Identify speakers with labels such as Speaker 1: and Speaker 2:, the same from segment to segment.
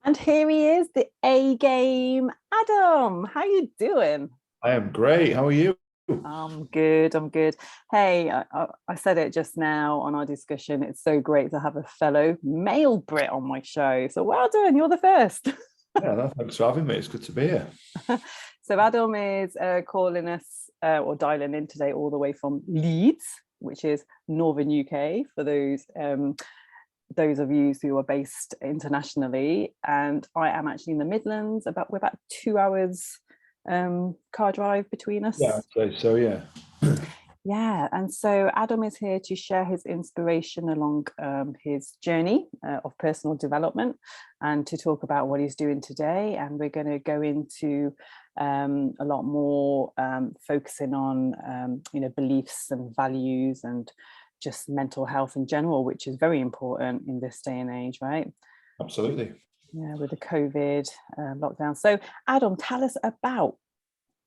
Speaker 1: And here he is, the A-Game Adam. How you doing?
Speaker 2: I am great. How are you?
Speaker 1: I'm good. I'm good. Hey, I said it just now on our discussion. It's so great to have a fellow male Brit on my show. So well done. You're the first.
Speaker 2: Yeah, no, thanks for having me. It's good to be here.
Speaker 1: So Adam is calling us or dialing in today all the way from Leeds, which is Northern UK for those of you who are based internationally. And I am actually in the Midlands. We're about 2 hours car drive between us.
Speaker 2: Yeah, I'd say so, yeah.
Speaker 1: Yeah, and so Adam is here to share his inspiration along his journey of personal development and to talk about what he's doing today. And we're going to go into a lot more focusing on, beliefs and values and just mental health in general, which is very important in this day and age, right?
Speaker 2: Absolutely.
Speaker 1: Yeah, with the COVID lockdown. So Adam, tell us about,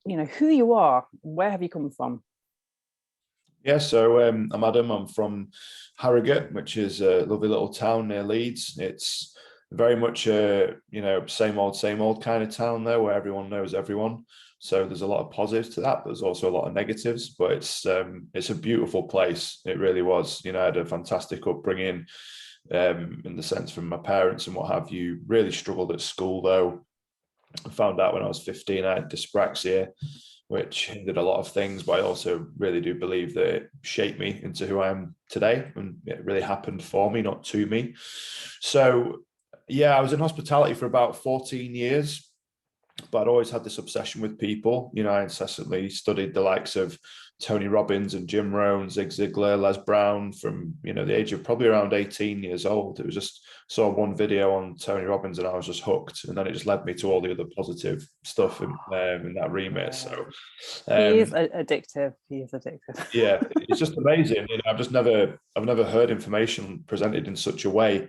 Speaker 1: who you are. Where have you come from?
Speaker 2: Yeah, so I'm Adam. I'm from Harrogate, which is a lovely little town near Leeds. It's very much a, same old kind of town there where everyone knows everyone. So there's a lot of positives to that, but there's also a lot of negatives, but it's a beautiful place. It really was. I had a fantastic upbringing in the sense from my parents and what have you. Really struggled at school though. I found out when I was 15 I had dyspraxia, which hindered a lot of things, but I also really do believe that it shaped me into who I am today, and it really happened for me, not to me. So yeah, I was in hospitality for about 14 years, but I'd always had this obsession with people. I incessantly studied the likes of Tony Robbins and Jim Rohn, Zig Ziglar, Les Brown from, the age of probably around 18 years old. It was just saw one video on Tony Robbins and I was just hooked. And then it just led me to all the other positive stuff in that remit. So
Speaker 1: he is addictive. He is addictive.
Speaker 2: Yeah, it's just amazing. I've never heard information presented in such a way,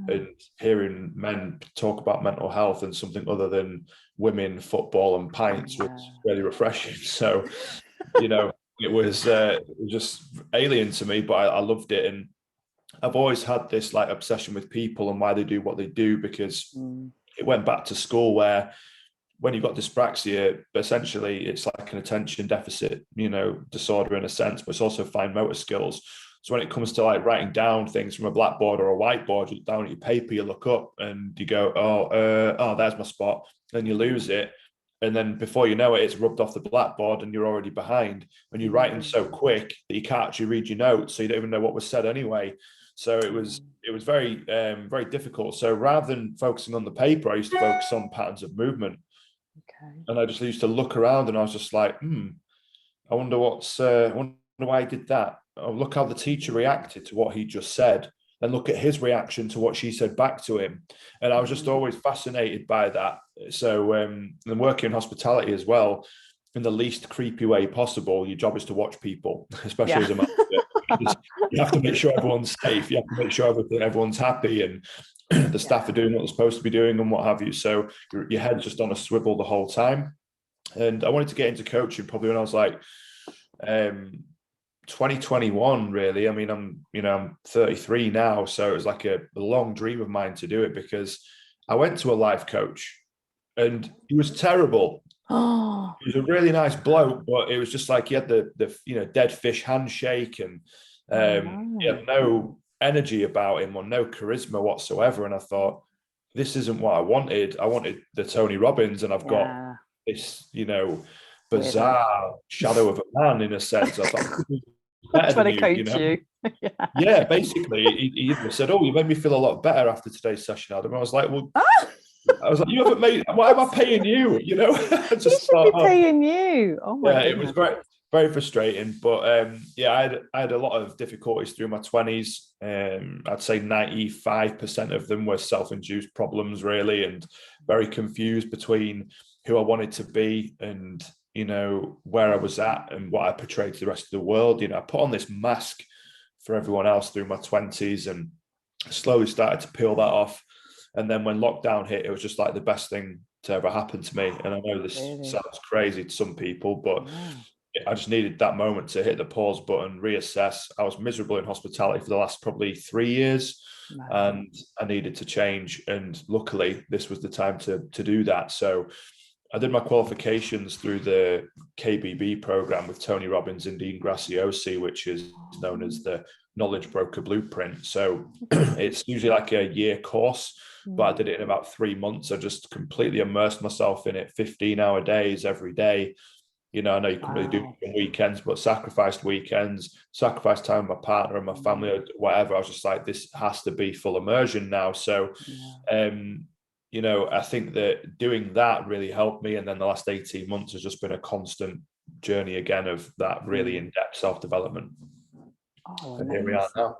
Speaker 2: and hearing men talk about mental health and something other than women, football, and pints was really refreshing. So, it was just alien to me, but I loved it, and I've always had this like obsession with people and why they do what they do, because it went back to school where when you've got dyspraxia, essentially it's like an attention deficit, disorder in a sense, but it's also fine motor skills. So when it comes to like writing down things from a blackboard or a whiteboard, you look down at your paper, you look up and you go, there's my spot. Then you lose it. And then before you know it, it's rubbed off the blackboard and you're already behind. And you're writing so quick that you can't actually read your notes, so you don't even know what was said anyway. So it was very, very difficult. So rather than focusing on the paper, I used to focus on patterns of movement.
Speaker 1: Okay.
Speaker 2: And I just used to look around and I was just like, I wonder I wonder why he did that. Oh, look how the teacher reacted to what he just said. And look at his reaction to what she said back to him. And I was just always fascinated by that. So and working in hospitality as well, in the least creepy way possible, your job is to watch people, especially as a manager. You have to make sure everyone's safe. You have to make sure everyone's happy and the staff are doing what they're supposed to be doing and what have you. So your head's just on a swivel the whole time. And I wanted to get into coaching probably when I was like 2021, really. I mean, I'm 33 now, so it was like a long dream of mine to do it, because I went to a life coach and he was terrible.
Speaker 1: Oh,
Speaker 2: He was a really nice bloke, but it was just like he had the dead fish handshake, and he had no energy about him or no charisma whatsoever. And I thought, this isn't what I wanted. I wanted the Tony Robbins, and I've got this, bizarre shadow of a man in a sense. I thought, better than
Speaker 1: you.
Speaker 2: Yeah, basically, he said, "Oh, you made me feel a lot better after today's session, Adam." I was like, "Well," "You haven't made. Why am I paying you?" I
Speaker 1: just thought, be paying you. Oh my
Speaker 2: yeah,
Speaker 1: goodness.
Speaker 2: it was very, very frustrating. But I had a lot of difficulties through my 20s. I'd say 95% of them were self-induced problems, really, and very confused between who I wanted to be and where I was at and what I portrayed to the rest of the world. I put on this mask for everyone else through my 20s and slowly started to peel that off. And then when lockdown hit, it was just like the best thing to ever happen to me. And I know this sounds crazy to some people, but I just needed that moment to hit the pause button, reassess. I was miserable in hospitality for the last probably 3 years.
Speaker 1: Wow.
Speaker 2: and I needed to change. And luckily, this was the time to do that. So I did my qualifications through the KBB program with Tony Robbins and Dean Graziosi, which is known as the Knowledge Broker Blueprint. So it's usually like a year course, but I did it in about 3 months. I just completely immersed myself in it, 15-hour days every day. You know, I know you can really do weekends, but sacrificed weekends, sacrificed time with my partner and my family or whatever. I was just like, this has to be full immersion now. So, you know, I think that doing that really helped me. And then the last 18 months has just been a constant journey again of that really in-depth self-development.
Speaker 1: Oh,
Speaker 2: and here we are now.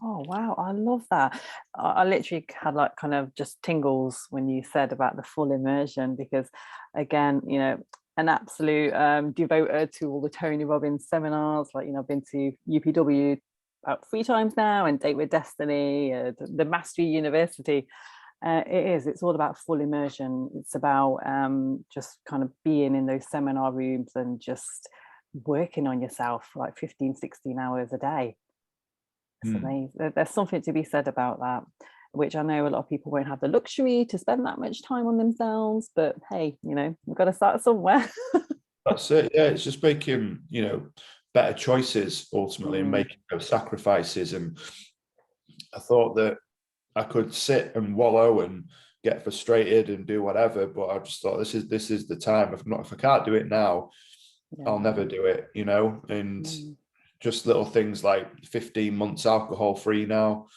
Speaker 1: Oh, wow. I love that. I literally had like kind of just tingles when you said about the full immersion, because again, you know, an absolute devoter to all the Tony Robbins seminars. Like, you know, I've been to UPW about 3 times now, and Date with Destiny, the Mastery University. It's all about full immersion. It's about just kind of being in those seminar rooms and just working on yourself for like 15, 16 hours a day. It's amazing. There's something to be said about that, which I know a lot of people won't have the luxury to spend that much time on themselves, but hey, you know, we've got to start somewhere.
Speaker 2: That's it. Yeah, it's just making, you know, better choices ultimately, and making those sacrifices. And I thought that I could sit and wallow and get frustrated and do whatever, but I just thought this is the time. If I can't do it now, I'll never do it, you know. And just little things like 15 months alcohol free now.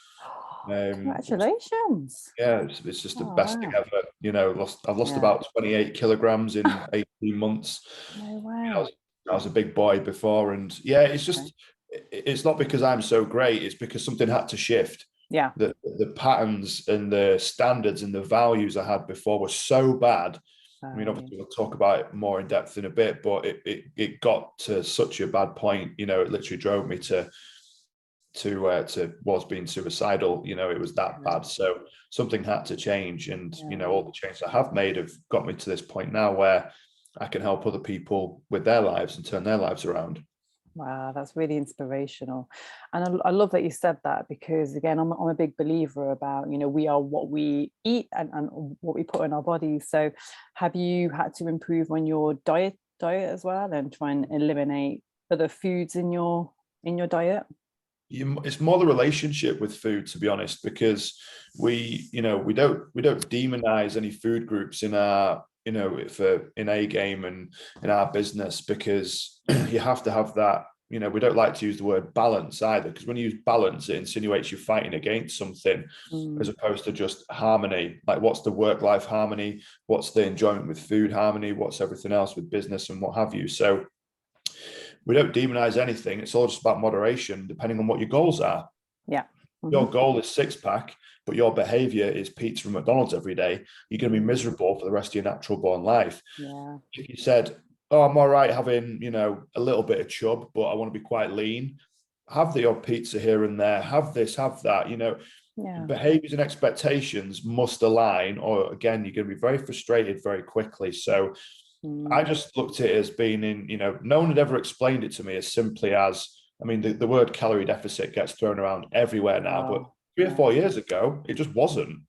Speaker 1: Congratulations.
Speaker 2: Yeah, it's just the best thing ever. You know, I've lost about 28 kilograms in 18 months.
Speaker 1: No way.
Speaker 2: I was a big boy before, and yeah, it's just it's not because I'm so great, it's because something had to shift.
Speaker 1: Yeah.
Speaker 2: The patterns and the standards and the values I had before were so bad. I mean, obviously we'll talk about it more in depth in a bit, but it got to such a bad point. You know, it literally drove me was being suicidal. You know, it was that bad. So something had to change, and you know, all the changes I have made have got me to this point now where I can help other people with their lives and turn their lives around.
Speaker 1: Wow, that's really inspirational. And I love that you said that, because again, I'm a big believer about, you know, we are what we eat and what we put in our bodies. So have you had to improve on your diet as well, and try and eliminate other foods in your diet?
Speaker 2: It's more the relationship with food, to be honest, because we don't demonize any food groups in our, you know, in A-Game and in our business, because you have to have that. You know, we don't like to use the word balance either, because when you use balance, it insinuates you're fighting against something, as opposed to just harmony. Like, what's the work-life harmony? What's the enjoyment with food harmony? What's everything else with business and what have you? So we don't demonize anything. It's all just about moderation, depending on what your goals are.
Speaker 1: Yeah.
Speaker 2: Your goal is 6-pack, but your behavior is pizza from McDonald's every day. You're going to be miserable for the rest of your natural born life.
Speaker 1: Yeah.
Speaker 2: If you said, oh, I'm all right having, you know, a little bit of chub, but I want to be quite lean, have the odd pizza here and there, have this, have that, you know. Behaviors and expectations must align, or again, you're going to be very frustrated very quickly. So I just looked at it as being in, you know, no one had ever explained it to me as simply as, I mean, the word calorie deficit gets thrown around everywhere now, but 3 or 4 years ago, it just wasn't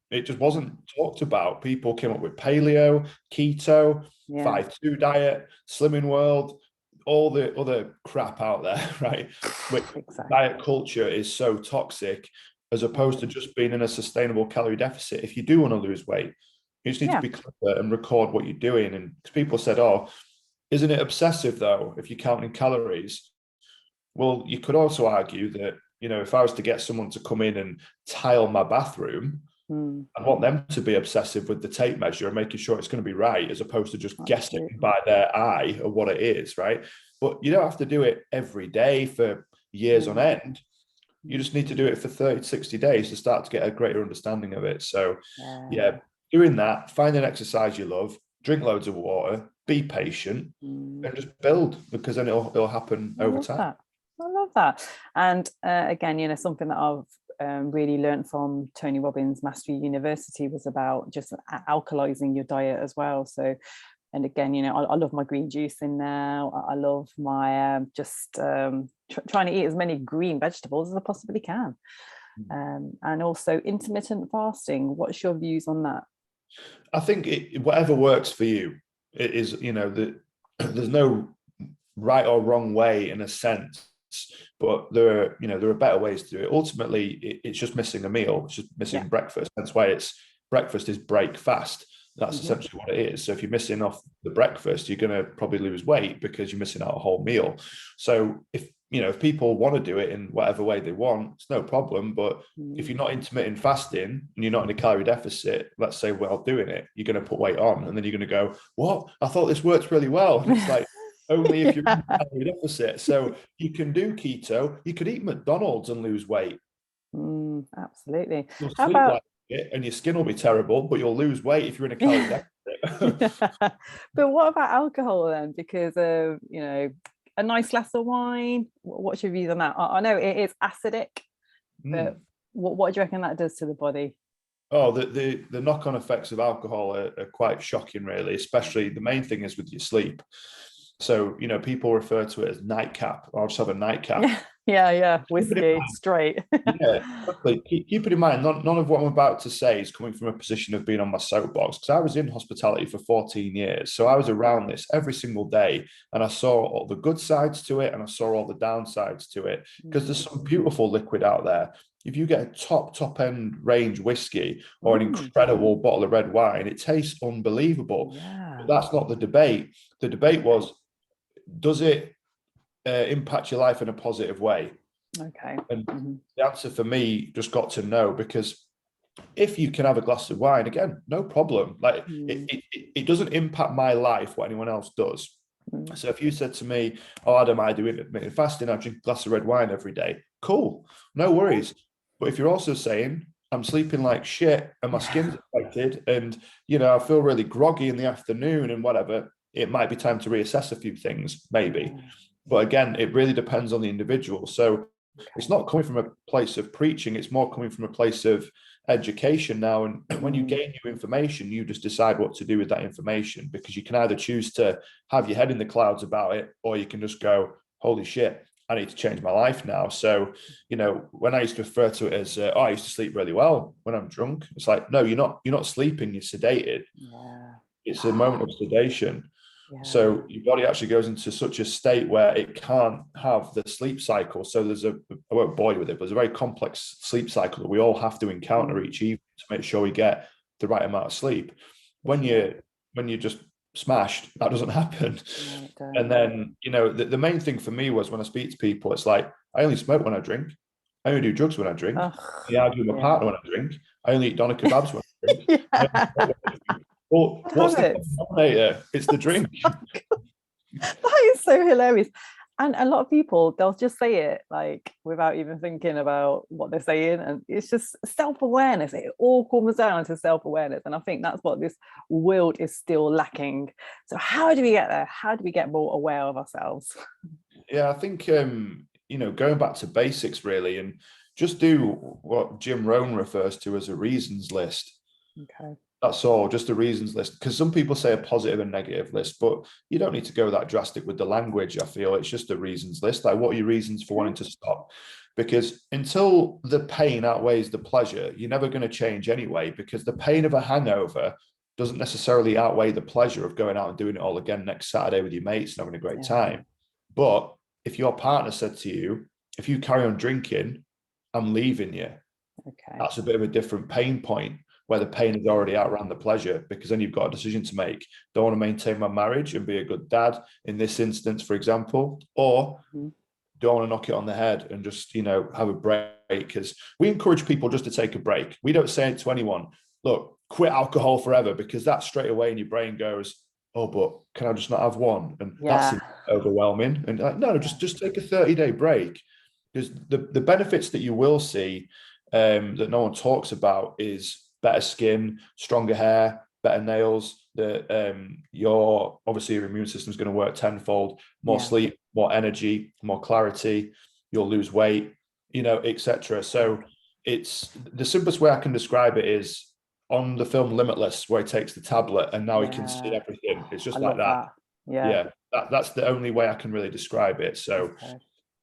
Speaker 2: talked about. People came up with paleo, keto, 5-2 diet, slimming world, all the other crap out there, right? Which diet culture is so toxic, as opposed to just being in a sustainable calorie deficit. If you do want to lose weight, you just need to be clever and record what you're doing. And people said, oh, isn't it obsessive though, if you're counting calories? Well, you could also argue that, you know, if I was to get someone to come in and tile my bathroom, I want them to be obsessive with the tape measure and making sure it's going to be right, as opposed to just guessing by their eye of what it is, right? But you don't have to do it every day for years on end. You just need to do it for 30, 60 days to start to get a greater understanding of it. So yeah, doing that, find an exercise you love, drink loads of water, be patient, and just build, because then it'll happen over time.
Speaker 1: I love that. And again, you know, something that I've really learned from Tony Robbins Mastery University was about just alkalizing your diet as well. So, and again, you know, I love my green juice in now. I love my trying to eat as many green vegetables as I possibly can. And also intermittent fasting. What's your views on that?
Speaker 2: I think whatever works for you. It is, there's no right or wrong way in a sense, but there are better ways to do it. Ultimately, it's just missing a meal. It's just missing breakfast. That's why breakfast is break fast. That's essentially what it is. So if you're missing off the breakfast, you're going to probably lose weight because you're missing out a whole meal. So if people want to do it in whatever way they want, it's no problem. But if you're not intermittent fasting and you're not in a calorie deficit, let's say while doing it, you're going to put weight on, and then you're going to go, "What? I thought this works really well." And it's like, only if you're in a calorie deficit. So you can do keto. You could eat McDonald's and lose weight.
Speaker 1: Absolutely.
Speaker 2: You'll sleep like it, and your skin will be terrible, but you'll lose weight if you're in a calorie deficit.
Speaker 1: But what about alcohol then? Because of a nice glass of wine. What's your views on that? I know it is acidic, but what do you reckon that does to the body?
Speaker 2: Oh, the knock-on effects of alcohol are quite shocking, really. Especially the main thing is with your sleep. So people refer to it as nightcap. I'll just have a nightcap.
Speaker 1: Yeah, whiskey straight.
Speaker 2: Yeah, exactly. Keep it in mind, none of what I'm about to say is coming from a position of being on my soapbox, because I was in hospitality for 14 years. So I was around this every single day, and I saw all the good sides to it and I saw all the downsides to it, because there's some beautiful liquid out there. If you get a top end range whiskey or an incredible bottle of red wine, it tastes unbelievable. But that's not the debate. The debate was, does it impact your life in a positive way?
Speaker 1: Okay.
Speaker 2: And the answer for me just got to no, because if you can have a glass of wine, again, no problem. Like it doesn't impact my life what anyone else does. So if you said to me, "Oh, Adam, I do intermittent fasting, I drink a glass of red wine every day," cool, no worries. But if you're also saying, "I'm sleeping like shit and my skin's affected, and I feel really groggy in the afternoon and whatever," it might be time to reassess a few things, maybe. But again, it really depends on the individual. So it's not coming from a place of preaching, it's more coming from a place of education now. And when you gain new information, you just decide what to do with that information, because you can either choose to have your head in the clouds about it, or you can just go, "Holy shit, I need to change my life now." So, when I used to refer to it as, I used to sleep really well when I'm drunk. It's like, no, you're not sleeping, you're sedated. It's a moment of sedation. So your body actually goes into such a state where it can't have the sleep cycle. So I won't bore you with it, but there's a very complex sleep cycle that we all have to encounter each evening to make sure we get the right amount of sleep. When you're just smashed, that doesn't happen. And then, the main thing for me was, when I speak to people, it's like, I only smoke when I drink. I only do drugs when I drink. I argue with my partner when I drink. I only eat doner kebabs when I drink. Well, what's the denominator? It's the drink.
Speaker 1: That is so hilarious. And a lot of people, they'll just say it like without even thinking about what they're saying. And it's just self-awareness. It all comes down to self-awareness. And I think that's what this world is still lacking. So how do we get there? How do we get more aware of ourselves?
Speaker 2: Yeah, I think, going back to basics, really, and just do what Jim Rohn refers to as a reasons list.
Speaker 1: Okay.
Speaker 2: That's all, just a reasons list. Because some people say a positive and negative list, but you don't need to go that drastic with the language, I feel. It's just a reasons list. Like, what are your reasons for wanting to stop? Because until the pain outweighs the pleasure, you're never going to change anyway, because the pain of a hangover doesn't necessarily outweigh the pleasure of going out and doing it all again next Saturday with your mates and having a great time. But if your partner said to you, "If you carry on drinking, I'm leaving you," that's a bit of a different pain point, where the pain is already outran the pleasure, because then you've got a decision to make. Do I want to maintain my marriage and be a good dad in this instance, for example, or do I want to knock it on the head and just, have a break? Because we encourage people just to take a break. We don't say it to anyone, "Look, quit alcohol forever," because that straight away in your brain goes, "Oh, but can I just not have one?" And that's overwhelming. And no, just take a 30-day break. Because the benefits that you will see, that no one talks about, is better skin, stronger hair, better nails. Your immune system is going to work tenfold. More sleep, more energy, more clarity. You'll lose weight, etc. So it's the simplest way I can describe it is on the film Limitless, where he takes the tablet and now he can see everything. It's just like that. That's the only way I can really describe it. So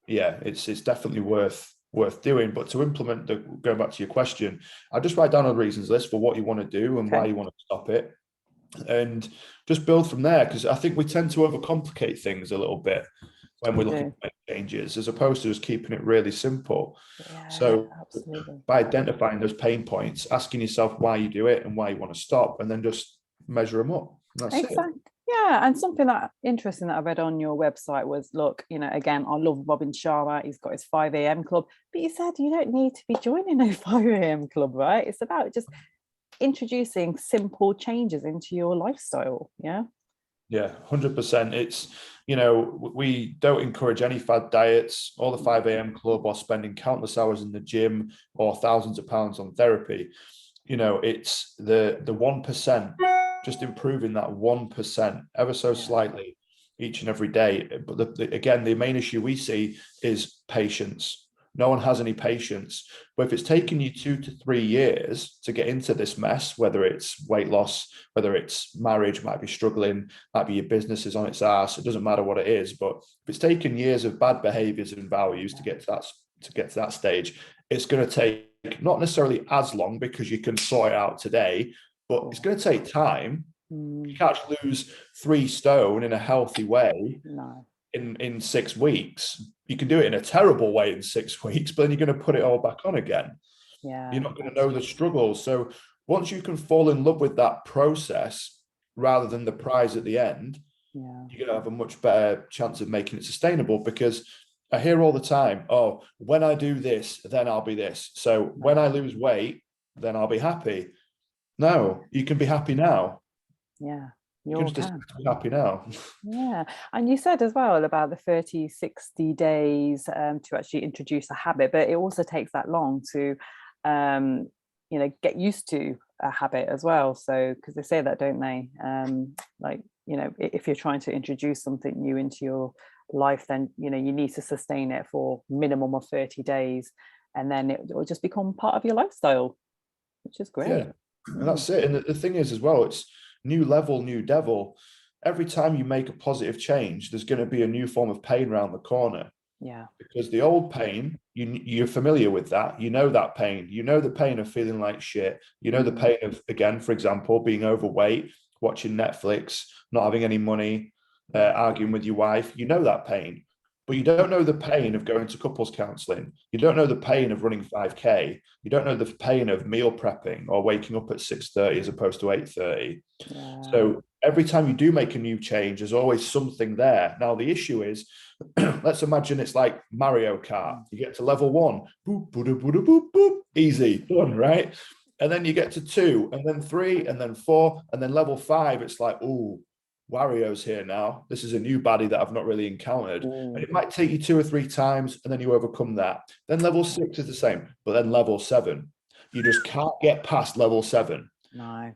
Speaker 2: yeah, it's definitely worth worth doing. But to implement going back to your question, I just write down a reasons list for what you want to do and why you want to stop it, and just build from there. Because I think we tend to overcomplicate things a little bit when we're looking to make changes, as opposed to just keeping it really simple. So
Speaker 1: absolutely.
Speaker 2: by identifying those pain points, asking yourself why you do it and why you want to stop, and then just measure them up. That's it.
Speaker 1: Yeah, and something that interesting that I read on your website was, look, you know, again, I love Robin Sharma. He's got his 5 a.m. club, but you said you don't need to be joining a 5 a.m. club, right? It's about just introducing simple changes into your lifestyle. Yeah.
Speaker 2: Yeah, 100%. It's, you know, we don't encourage any fad diets or the 5 a.m. club or spending countless hours in the gym or thousands of pounds on therapy. You know, it's the 1%, just improving that 1% ever so slightly each and every day. But again, the main issue we see is patience. No one has any patience. But if it's taken you 2 to 3 years to get into this mess, whether it's weight loss, whether it's marriage, might be struggling, might be your business is on its ass, it doesn't matter what it is. But if it's taken years of bad behaviors and values to get to that stage, it's going to take not necessarily as long, because you can sort it out today, but it's going to take time. You can't lose 3 stone in a healthy way in 6 weeks. You can do it in a terrible way in 6 weeks, but then you're going to put it all back on again. You're not going to know the struggles. So once you can fall in love with that process rather than the prize at the end, you're going to have a much better chance of making it sustainable. Because I hear all the time, oh, when I do this, then I'll be this. So when I lose weight, then I'll be happy. No, you can be happy now.
Speaker 1: Yeah.
Speaker 2: You can just be happy now.
Speaker 1: Yeah. And you said as well about the 30, 60 days to actually introduce a habit, but it also takes that long to, you know, get used to a habit as well. So, because they say that, don't they? Like, you know, if you're trying to introduce something new into your life, then, you know, you need to sustain it for minimum of 30 days. And then it will just become part of your lifestyle, which is great.
Speaker 2: Yeah, and that's it. And the thing is as well, it's new level, new devil. Every time you make a positive change, there's going to be a new form of pain around the corner.
Speaker 1: Yeah.
Speaker 2: Because the old pain, you're familiar with that. You know that pain. You know the pain of feeling like shit. You know the pain of, again, for example, being overweight, watching Netflix, not having any money, arguing with your wife. You know that pain. But you don't know the pain of going to couples counselling. You don't know the pain of running 5K. You don't know the pain of meal prepping or waking up at 6:30 as opposed to 8:30. Yeah. So every time you do make a new change, there's always something there. Now, the issue is, let's imagine it's like Mario Kart. You get to level 1, boop, boop, boop, boop, boop, easy, done, right? And then you get to 2, and then 3, and then 4, and then level 5, it's like, ooh, Wario's here now. This is a new baddie that I've not really encountered. And it might take you 2 or 3 times, and then you overcome that. Then level 6 is the same, but then level 7, you just can't get past level 7.
Speaker 1: No.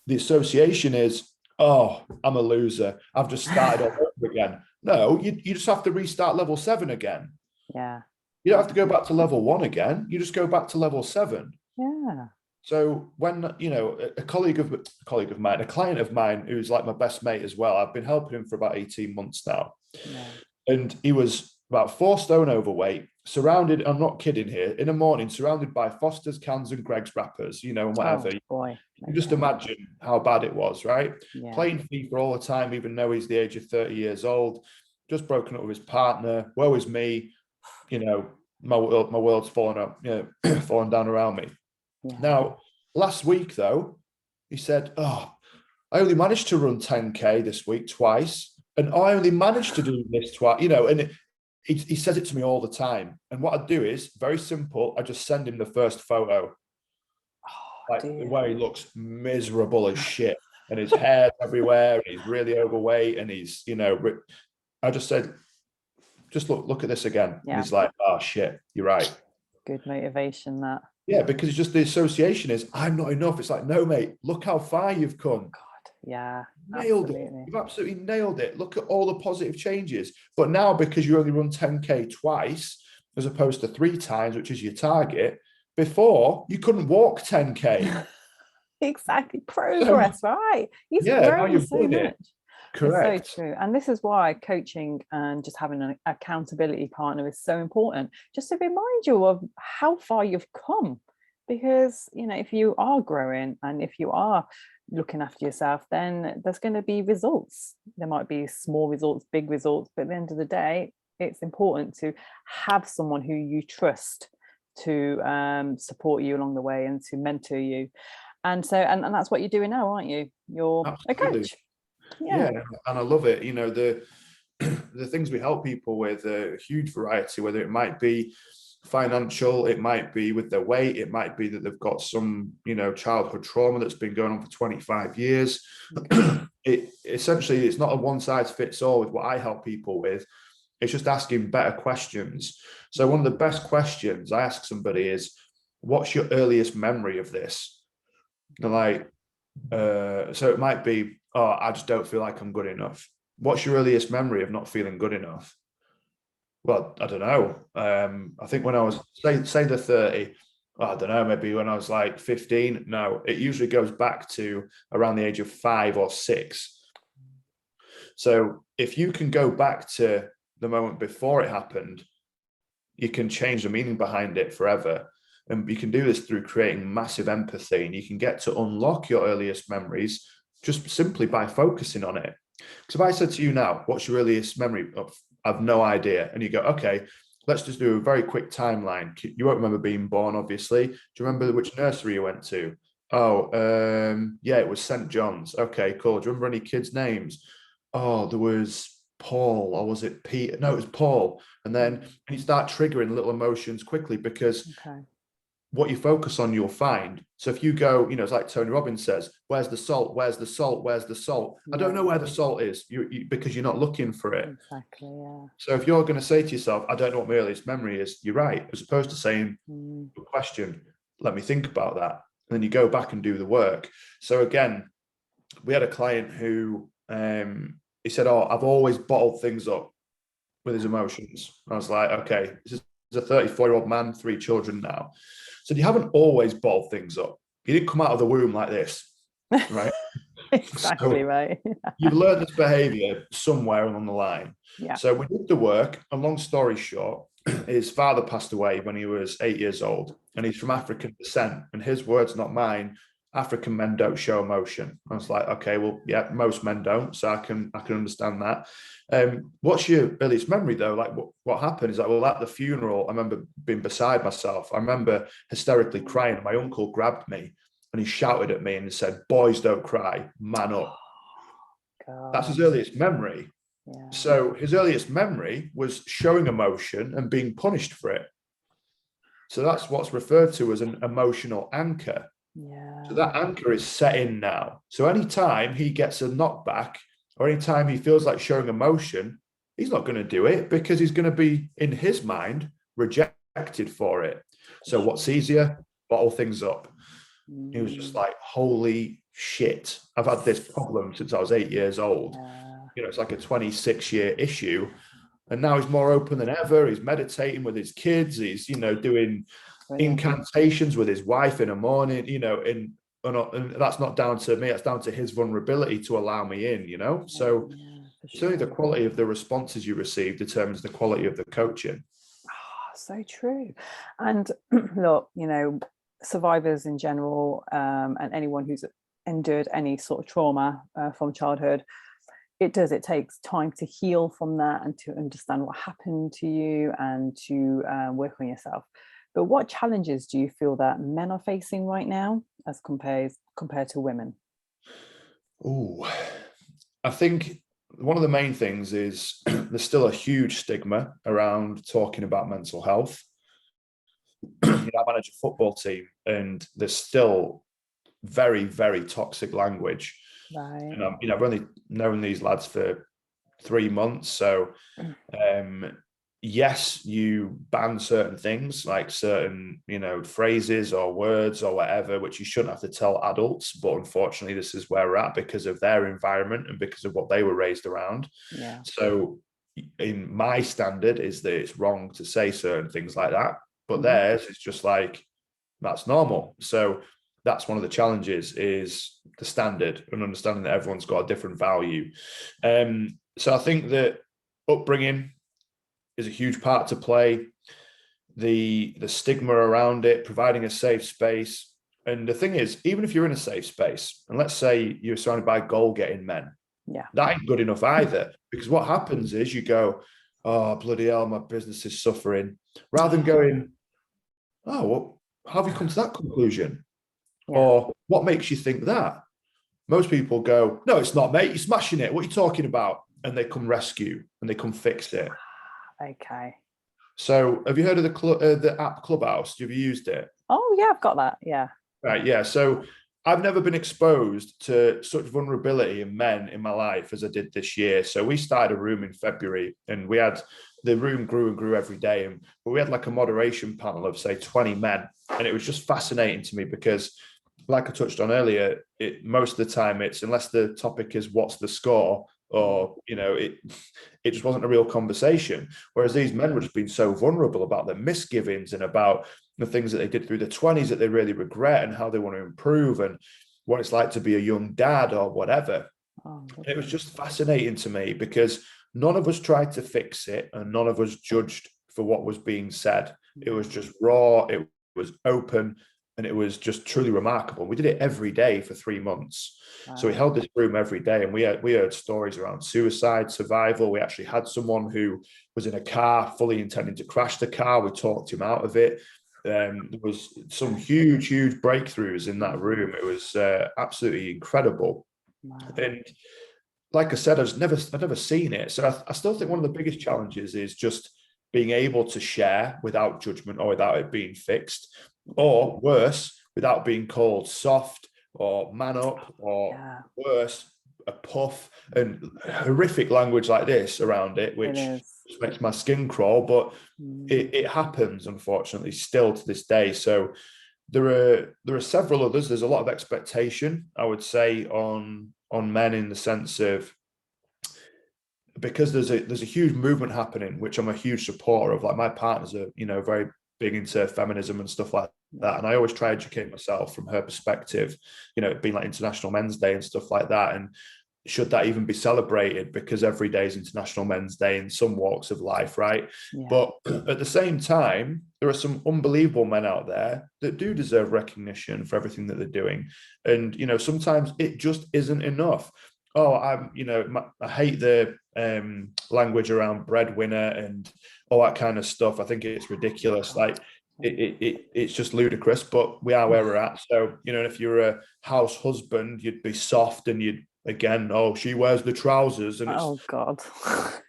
Speaker 2: The association is, oh, I'm a loser. I've just started all over again. No, you just have to restart level 7 again.
Speaker 1: Yeah.
Speaker 2: You don't have to go back to level 1 again. You just go back to level 7.
Speaker 1: Yeah.
Speaker 2: So when, you know, a client of mine who's like my best mate as well, I've been helping him for about 18 months now. Yeah. And he was about 4 stone overweight, surrounded, I'm not kidding here, in the morning, surrounded by Foster's cans and Greg's wrappers, you know, and whatever.
Speaker 1: Oh, boy.
Speaker 2: You just imagine how bad it was, right? Yeah. Playing FIFA all the time, even though he's the age of 30 years old, just broken up with his partner. Woe is me. You know, my world's falling up, you know, falling down around me. Yeah. Now, last week, though, he said, oh, I only managed to run 10K this week twice. And I only managed to do this twice, you know, and he says it to me all the time. And what I do is very simple. I just send him the first photo. Where he looks miserable as shit. And his hair's everywhere. And he's really overweight. And he's, you know, I just said, just look at this again. Yeah. And he's like, oh, shit, you're right.
Speaker 1: Good motivation, that.
Speaker 2: Yeah, because it's just the association is, I'm not enough. It's like, no, mate, look how far you've come.
Speaker 1: God, yeah.
Speaker 2: Nailed it. You've absolutely nailed it. Look at all the positive changes. But now, because you only run 10K twice, as opposed to 3 times, which is your target, before you couldn't walk 10K.
Speaker 1: Exactly. Progress, so, right?
Speaker 2: Now you've done it. Correct.
Speaker 1: It's so true. And this is why coaching and just having an accountability partner is so important, just to remind you of how far you've come. Because, you know, if you are growing and if you are looking after yourself, then there's going to be results. There might be small results, big results, but at the end of the day, it's important to have someone who you trust to support you along the way and to mentor you. And so, and that's what you're doing now, aren't you? You're
Speaker 2: Absolutely.
Speaker 1: a coach.
Speaker 2: Yeah, and I love it. You know, the things we help people with a huge variety, whether it might be financial, it might be with their weight, it might be that they've got some, you know, childhood trauma that's been going on for 25 years. It essentially, it's not a one size fits all with what I help people with. It's just asking better questions. So one of the best questions I ask somebody is, what's your earliest memory of this? They're like, so it might be, oh, I just don't feel like I'm good enough. What's your earliest memory of not feeling good enough? Well, I don't know. I think when I was, say the 30, I don't know, maybe when I was like 15. No, it usually goes back to around the age of 5 or 6. So if you can go back to the moment before it happened, you can change the meaning behind it forever. And you can do this through creating massive empathy, and you can get to unlock your earliest memories just simply by focusing on it. Because if I said to you now, what's your earliest memory of? I've no idea. And you go, okay, let's just do a very quick timeline. You won't remember being born, obviously. Do you remember which nursery you went to? Oh, yeah, it was St. John's. Okay, cool. Do you remember any kids' names? Oh, there was Paul, or was it Peter? No, it was Paul. And then you start triggering little emotions quickly, because what you focus on, you'll find. So if you go, you know, it's like Tony Robbins says, where's the salt? Where's the salt? Where's the salt? I don't know where the salt is, because you're not looking for it.
Speaker 1: Exactly, yeah.
Speaker 2: So if you're going to say to yourself, I don't know what my earliest memory is, you're right. As opposed to saying, question, let me think about that. And then you go back and do the work. So again, we had a client who, he said, oh, I've always bottled things up with his emotions. I was like, okay, this is a 34-year-old man, 3 children now. So you haven't always bottled things up. You didn't come out of the womb like this, right?
Speaker 1: Exactly, so, right.
Speaker 2: You've learned this behavior somewhere along the line.
Speaker 1: Yeah.
Speaker 2: So we did the work, and long story short, his father passed away when he was 8 years old, and he's from African descent. And his words, not mine, African men don't show emotion. I was like, okay, well, yeah, most men don't, so I can understand that. What's your earliest memory though? Like what happened is that, well, at the funeral, I remember being beside myself. I remember hysterically crying. My uncle grabbed me and he shouted at me and said, boys don't cry, man up. God. That's his earliest memory. Yeah. So his earliest memory was showing emotion and being punished for it. So that's what's referred to as an emotional anchor. Yeah. So that anchor is set in now. So anytime he gets a knockback, or anytime he feels like showing emotion, he's not going to do it, because he's going to be, in his mind, rejected for it. So what's easier? Bottle things up. He was just like, holy shit. I've had this problem since I was 8 years old. You know, it's like a 26-year issue. And now he's more open than ever. He's meditating with his kids. He's, you know, doing incantations with his wife in the morning, you know, and that's not down to me, that's down to his vulnerability to allow me in, you know. So certainly the quality of the responses you receive determines the quality of the coaching.
Speaker 1: So true. And look, you know, survivors in general, and anyone who's endured any sort of trauma from childhood, it takes time to heal from that and to understand what happened to you and to work on yourself. But what challenges do you feel that men are facing right now as compared to women?
Speaker 2: Oh, I think one of the main things is there's still a huge stigma around talking about mental health. You know, I manage a football team, and there's still very, very toxic language. Right. And you know, I've only known these lads for 3 months, so yes, you ban certain things, like certain, you know, phrases or words or whatever, which you shouldn't have to tell adults. But unfortunately, this is where we're at because of their environment and because of what they were raised around. Yeah. So in my standard is that it's wrong to say certain things like that, but theirs is just like, that's normal. So that's one of the challenges, is the standard and understanding that everyone's got a different value. So I think that upbringing is a huge part to play. The stigma around it, providing a safe space. And the thing is, even if you're in a safe space, and let's say you're surrounded by goal-getting men, that ain't good enough either. Because what happens is you go, oh, bloody hell, my business is suffering. Rather than going, oh, well, how have you come to that conclusion? Or what makes you think that? Most people go, no, it's not, mate. You're smashing it. What are you talking about? And they come rescue and they come fix it.
Speaker 1: Okay.
Speaker 2: So have you heard of the app Clubhouse? Have you used it?
Speaker 1: Oh, yeah, I've got that. Yeah.
Speaker 2: Right. Yeah. So I've never been exposed to such vulnerability in men in my life as I did this year. So we started a room in February, and the room grew and grew every day. And we had like a moderation panel of, say, 20 men. And it was just fascinating to me because, like I touched on earlier, most of the time it's, unless the topic is what's the score, or, you know, it just wasn't a real conversation. Whereas these men were just being so vulnerable about their misgivings and about the things that they did through the 20s that they really regret and how they want to improve and what it's like to be a young dad or whatever. It was just fascinating to me because none of us tried to fix it and none of us judged for what was being said. It was just raw, it was open, and it was just truly remarkable. We did it every day for 3 months. Wow. So we held this room every day, and we heard stories around suicide, survival. We actually had someone who was in a car fully intending to crash the car. We talked him out of it. There was some huge breakthroughs in that room. It was absolutely incredible. Wow. And like I said, I've never seen it. So I still think one of the biggest challenges is just being able to share without judgment or without it being fixed, or worse, without being called soft or man up, or worse, a puff, and horrific language like this around it, which makes my skin crawl. But it happens, unfortunately, still to this day. So there are several others. There's a lot of expectation, I would say, on men, in the sense of, because there's a huge movement happening, which I'm a huge supporter of. Like, my partner's very big into feminism and stuff like that, and I always try to educate myself from her perspective, being like International Men's Day and stuff like that, and should that even be celebrated, because every day is International Men's Day in some walks of life, right? But at the same time, there are some unbelievable men out there that do deserve recognition for everything that they're doing, and sometimes it just isn't enough. I hate the language around breadwinner and all that kind of stuff. I think it's ridiculous. Like, it's just ludicrous, but we are where we're at. So, if you're a house husband, you'd be soft, and you'd, again, she wears the trousers, and it's,
Speaker 1: God.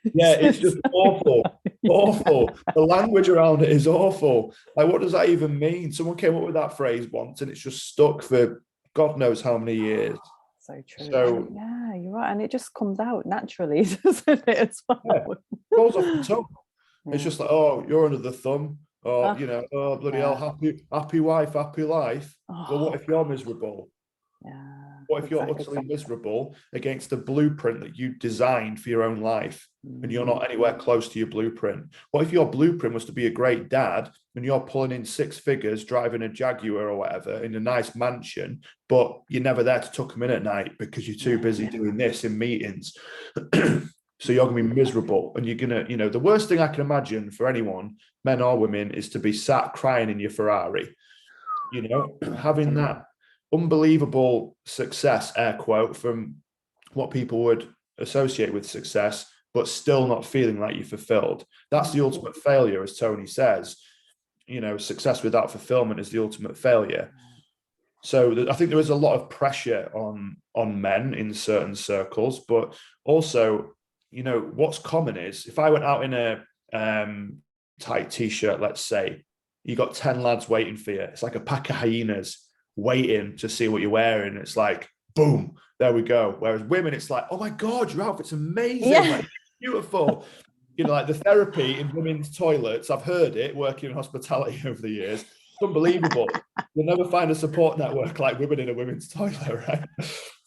Speaker 2: It's just awful. The language around it is awful. Like, what does that even mean? Someone came up with that phrase once, and it's just stuck for God knows how many years.
Speaker 1: So true. So, you're right, and it just comes out naturally, doesn't it, as well?
Speaker 2: It goes off the tongue. It's just like, you're under the thumb, or bloody hell, happy wife, happy life. Well, what if you're miserable? What if you're utterly miserable against the blueprint that you designed for your own life, and you're not anywhere close to your blueprint? What if your blueprint was to be a great dad, and you're pulling in 6 figures, driving a Jaguar or whatever in a nice mansion, but you're never there to tuck them in at night because you're too busy doing this in meetings? So you're going to be miserable, and you're going to, the worst thing I can imagine for anyone, men or women, is to be sat crying in your Ferrari, having that unbelievable success, air quote, from what people would associate with success, but still not feeling like you're fulfilled. That's the ultimate failure, as Tony says. Success without fulfillment is the ultimate failure. So I think there is a lot of pressure on men in certain circles, but also, what's common is, if I went out in a tight t-shirt, let's say, you got 10 lads waiting for you. It's like a pack of hyenas waiting to see what you're wearing. It's like, boom, there we go. Whereas women, it's like, oh my God, your outfit's amazing, like, beautiful. Like the therapy in women's toilets, I've heard it working in hospitality over the years. It's unbelievable. You'll never find a support network like women in a women's toilet, right?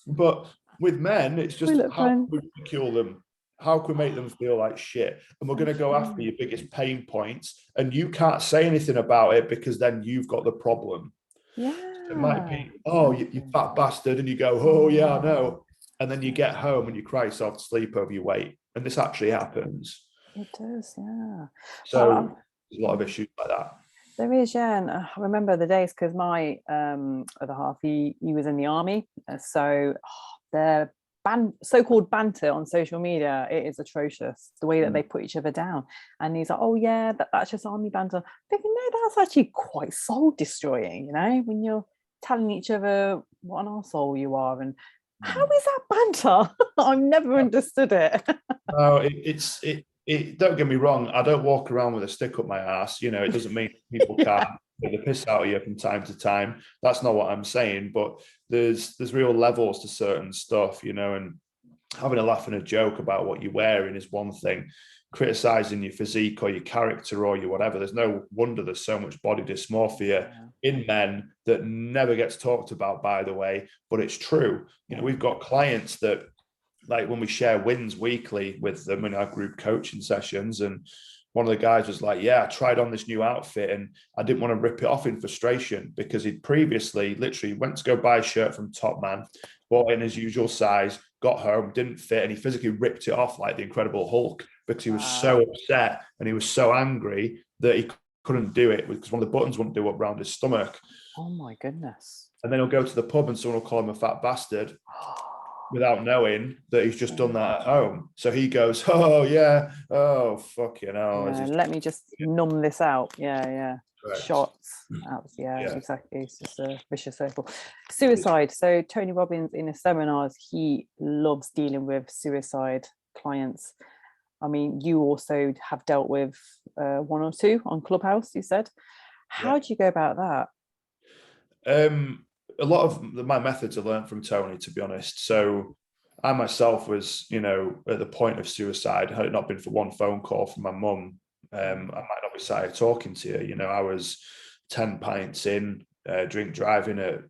Speaker 2: But with men, it's just, how can we ridicule them? How can we make them feel like shit? And we're going to go after your biggest pain points, and you can't say anything about it because then you've got the problem. It might be, oh, you fat bastard, and you go, oh yeah, I know. And then you get home and you cry yourself to sleep over your weight. And this actually happens.
Speaker 1: It does, yeah.
Speaker 2: So there's a lot of issues like that.
Speaker 1: There is, yeah. And I remember the days because my other half, he was in the army. So the so-called banter on social media, it is atrocious. The way that they put each other down. And he's like, oh yeah, that's just army banter. Thinking, no, that's actually quite soul destroying, you know, when you're telling each other what an arsehole you are. And how is that banter? I've never understood it.
Speaker 2: No, don't get me wrong. I don't walk around with a stick up my ass. You know, it doesn't mean people can't take the piss out of you from time to time. That's not what I'm saying. But there's real levels to certain stuff, you know, and having a laugh and a joke about what you're wearing is one thing. Criticizing your physique or your character or your whatever. There's no wonder there's so much body dysmorphia in men that never gets talked about, by the way, but it's true. You know, we've got clients that, like, when we share wins weekly with them in our group coaching sessions, and one of the guys was like, yeah, I tried on this new outfit and I didn't want to rip it off in frustration because he'd previously literally went to go buy a shirt from Top Man, bought in his usual size, got home, didn't fit, and he physically ripped it off like the Incredible Hulk because he was so upset and he was so angry that he couldn't do it because one of the buttons wouldn't do up around his stomach.
Speaker 1: Oh my goodness.
Speaker 2: And then he'll go to the pub and someone will call him a fat bastard without knowing that he's just done that at home. So he goes, oh yeah, oh fucking hell.
Speaker 1: Yeah, let me just numb this out. Yeah. Correct. Shots out. Yeah, exactly. It's just a vicious circle. Suicide. So Tony Robbins in his seminars, he loves dealing with suicide clients. I mean, you also have dealt with one or two on Clubhouse, you said. How do you go about that?
Speaker 2: A lot of my methods are learned from Tony, to be honest. So I myself was, you know, at the point of suicide. Had it not been for one phone call from my mum, I might not be sat here talking to you. You know, I was 10 pints in, drink driving at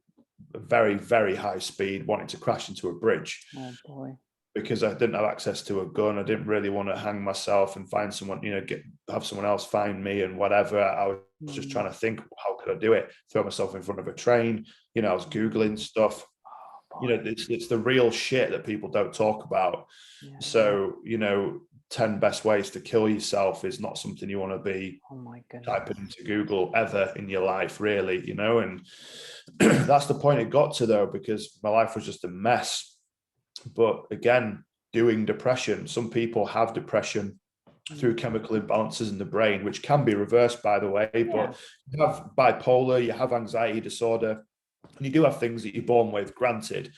Speaker 2: a very, very high speed, wanting to crash into a bridge.
Speaker 1: Oh boy.
Speaker 2: Because I didn't have access to a gun. I didn't really want to hang myself and find someone, you know, have someone else find me and whatever. I was just trying to think, how could I do it? Throw myself in front of a train. You know, I was Googling stuff. You know, it's the real shit that people don't talk about. Yeah. So, you know, 10 best ways to kill yourself is not something you want to be typing into Google ever in your life, really, you know. And that's the point it got to, though, because my life was just a mess. But again, doing depression, some people have depression through chemical imbalances in the brain, which can be reversed, by the way. But you have bipolar, you have anxiety disorder, and you do have things that you're born with, granted.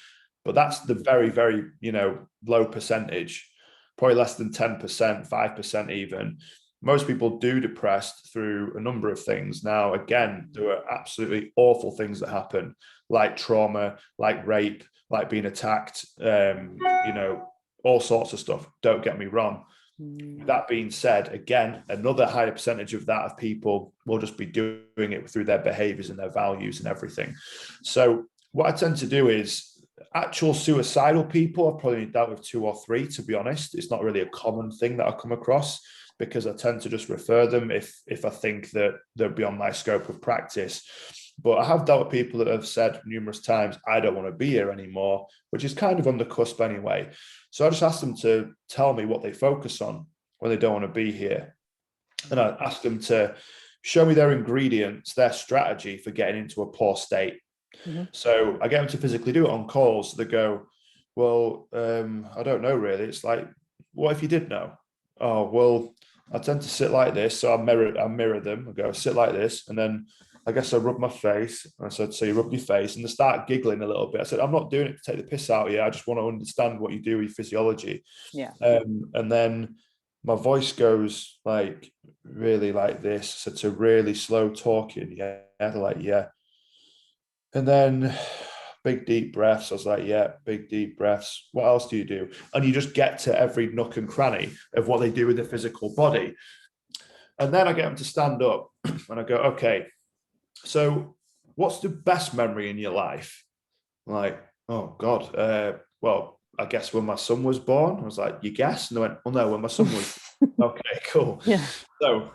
Speaker 2: But that's the very, very, you know, low percentage, probably less than 10%, 5% even. Most people do depressed through a number of things. Now, again, there are absolutely awful things that happen, like trauma, like rape, like being attacked, you know, all sorts of stuff. Don't get me wrong. That being said, again, another higher percentage of that of people will just be doing it through their behaviors and their values and everything. So what I tend to do is actual suicidal people, I've probably dealt with 2 or 3, to be honest. It's not really a common thing that I come across because I tend to just refer them if I think that they're beyond my scope of practice. But I have dealt with people that have said numerous times, I don't want to be here anymore, which is kind of on the cusp anyway. So I just asked them to tell me what they focus on when they don't want to be here. And I asked them to show me their ingredients, their strategy for getting into a poor state. So I get them to physically do it on calls. So they go, well, I don't know really. It's like, what if you did know? Oh, well, I tend to sit like this. So I mirror them. I go, sit like this. And then I guess I rub my face. And I said, so you rub your face, and they start giggling a little bit. I said, I'm not doing it to take the piss out of you. I just want to understand what you do with your physiology.
Speaker 1: Yeah.
Speaker 2: And then my voice goes like really like this. So to really slow talking. Yeah. They're like, yeah. And then big deep breaths. I was like, yeah, big deep breaths. What else do you do? And you just get to every nook and cranny of what they do with the physical body. And then I get them to stand up and I go, okay, so what's the best memory in your life? I'm like, oh God, well, I guess when my son was born. I was like, you guess? And they went, well, no, when my son was. Okay, cool.
Speaker 1: Yeah.
Speaker 2: So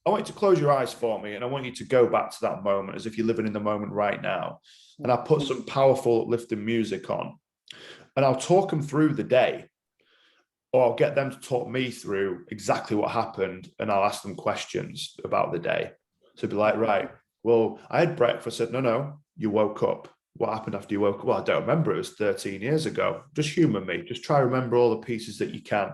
Speaker 2: I want you to close your eyes for me, and I want you to go back to that moment as if you're living in the moment right now. And I'll put some powerful, uplifting music on, and I'll talk them through the day, or I'll get them to talk me through exactly what happened, and I'll ask them questions about the day. So be like, right, well, I had breakfast. I said, no, you woke up. What happened after you woke up? Well, I don't remember. It was 13 years ago. Just humour me. Just try to remember all the pieces that you can.